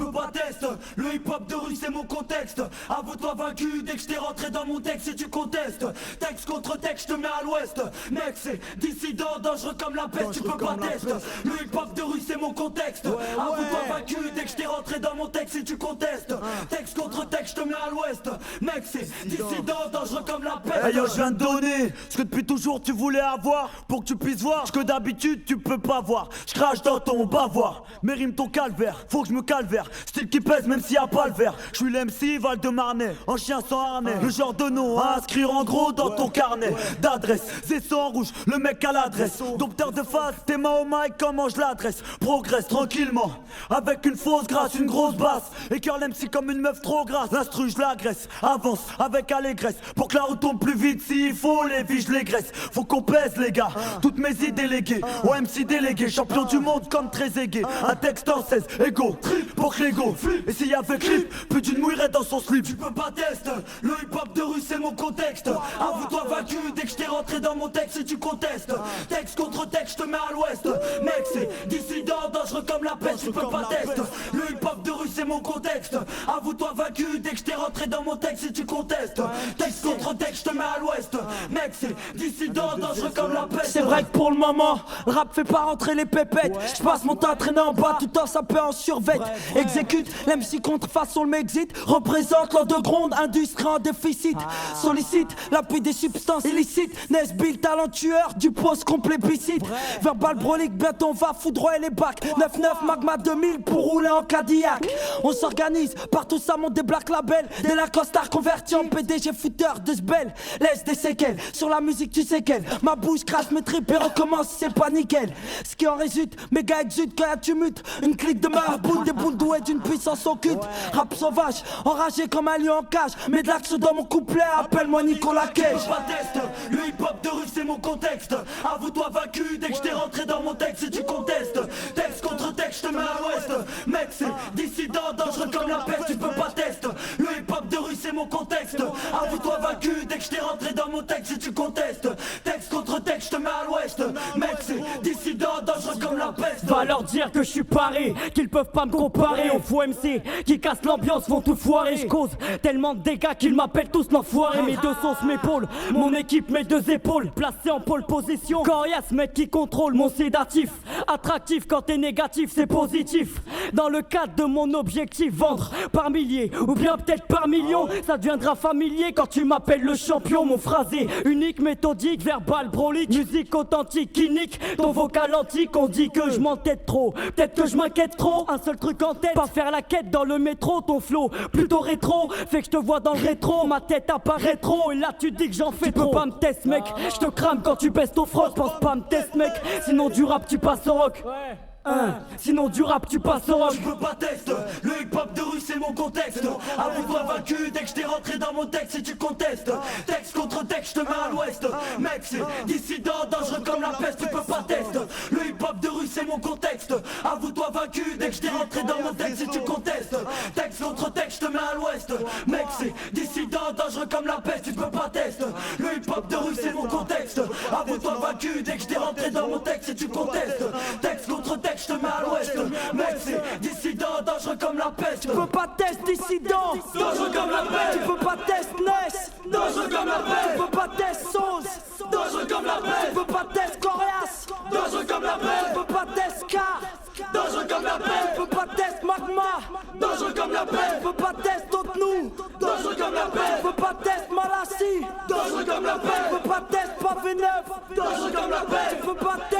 peux pas tester. Le hip-hop de rue c'est mon contexte. Avoue-toi vaincu dès que j't'ai rentré dans mon texte et tu contestes. Texte contre texte, j'te mets à l'ouest. Mec c'est dissident, dangereux comme la peste, tu peux pas tester. Le hip-hop de rue c'est mon contexte. Avoue-toi vaincu dès que j't'ai rentré dans mon texte et tu contestes. Texte contre texte, j'te mets à l'ouest. Mec c'est dissident, dangereux comme la peste. Hey yo, je viens de donner ce que depuis toujours tu voulais avoir, pour que tu puisses voir ce que d'habitude tu peux pas voir. Je crache dans ton bavoir, mais rime ton calvaire, faut que je me calvaire. Style qui pèse même s'il y a pas le verre. Je suis l'MC Val-de-Marnais, en chien sans harnais. Le genre de nom à inscrire en gros dans ton carnet d'adresse. C'est en rouge, le mec à l'adresse. Dompteur de face, tes mains au mic, comment je l'adresse. Progresse tranquillement, avec une fausse grâce, une grosse basse. Écœure l'MC comme une meuf trop grasse. L'instru je l'agresse, avance avec allégresse. Pour que la route tombe plus vite, s'il faut les vies je les graisse. Faut qu'on pèse les gars, toutes mes idées déléguées. Au MC délégué, champion du monde comme Trezeguet. Un texte en 16, ego, trip pour que l'ego. Et s'il y avait clip, plus d'une mouillerait dans son slip. Tu peux pas tester, le hip-hop de rue c'est mon contexte. Avoue-toi vaincu dès que j't'ai rentré dans mon texte et tu contestes. Texte contre texte, j'te mets à l'ouest. Mec c'est dissident, dangereux comme la peste, tu peux pas tester. Le hip-hop de rue c'est mon contexte. Avoue-toi vaincu dès que j't'ai rentré dans mon texte et tu contestes. Texte contre texte, j'te mets à l'ouest. Mec c'est dissident, dangereux comme la peste. C'est vrai que pour le moment, le rap fait pas rentrer les pépettes. Je passe mon temps à traîner en bas tout en sapeur en survêt. Exécute l'MC contre façon le Mexite. Représente l'underground, industrie en déficit. Sollicite l'appui des substances illicites. Nesbill talentueur du poste complébiscite. Verbal brolique, bientôt on va foudroyer les bacs. 9-9 Magma 2000 pour rouler en Cadillac. On s'organise, partout ça monte des black labels. Des Lacostar convertis en PDG footeur de Sbel. Laisse des séquelles, sur la musique tu sais quelle. Ma bouche crache mes tripes et recommence, c'est pas nickel. Ce qui en résulte, mes gars exultent quand y'a tumulte. Une clique de marabouts, des boules douées d'une puissance occulte. Rap sauvage, enragé comme un lion en cage. Mets de l'axe dans mon couplet, appelle-moi Nicolas Cage. Je pas teste, le hip-hop de rue c'est mon contexte. Avoue-toi vaincu dès que j't'ai rentré dans mon texte et tu contestes. Texte contre texte, j'te mets à l'ouest. Mec c'est dissident, dangereux comme la peste, tu peux pas tester. Le hip-hop de rue c'est mon contexte. Avoue-toi vaincu dès que j't'ai rentré dans mon texte et tu contestes. Texte contre texte, j'te mets à l'ouest. Mec c'est dissident, dangereux comme la peste. Va leur dire que je suis paré, qu'ils peuvent pas me comparer aux faux MC qui cassent l'ambiance, vont tout foirer. Je cause tellement de dégâts qu'ils m'appellent tous l'enfoiré. Mes deux sauces m'épaulent, mon équipe mes deux épaules. Placé en pole position, quand y'a ce mec qui contrôle mon sédatif. Attractif quand t'es négatif, c'est positif. Dans le cadre de mon objectif, vendre par milliers ou bien peut-être par millions. Ça deviendra familier quand tu m'appelles le champion. Mon phrasé unique, méthodique, verbal, brolique. Musique authentique, qui nique ton vocal antique. On dit que je m'entête trop, peut-être que je m'inquiète trop. Un seul truc en tête, pas faire la quête dans le métro. Ton flow plutôt rétro, fait que je te vois dans le rétro. Ma tête apparaît trop et là tu dis que j'en fais trop. Tu peux pas me test mec, je te crame quand tu baisses ton froc. Pense pas me test mec, sinon du rap tu passes au rock. Sinon du rap tu passes au rock. Je peux pas tester, le hip-hop de rue c'est mon contexte. Avoue-toi vaincu dès que j't'ai rentré dans mon texte et tu contestes. Texte contre texte, j'te mets à l'ouest. Mec c'est dissident, dangereux comme la peste, tu peux pas tester. Le hip-hop de rue c'est mon contexte. Avoue-toi vaincu dès que j't'ai rentré dans mon texte et tu contestes. Texte contre texte, j'te mets à l'ouest. Mec c'est dissident, dangereux comme la peste, tu peux pas tester. Le hip-hop de rue c'est mon contexte. Avoue-toi vaincu dès que j't'ai rentré dans mon texte et tu contestes. Texte contre texte, j'te mets à l'ouest. Mec c'est dissident, dangereux comme la peste. Tu peux pas test dissident, dangereux comme la peste. Tu peux pas test Ness, dangereux comme la peste. Tu peux pas test Sauce, dangereux comme la peste. Tu peux pas test Corias, dangereux comme la peste. Tu peux pas test K, dangereux comme la peste. Tu peux pas test Magma, dangereux comme la peste. Tu peux pas test Otnou, dangereux comme la peste. Tu peux pas test Malassi, dangereux comme la peste. Tu peux pas test Pavé 9, dangereux comme la peste. Tu peux pas test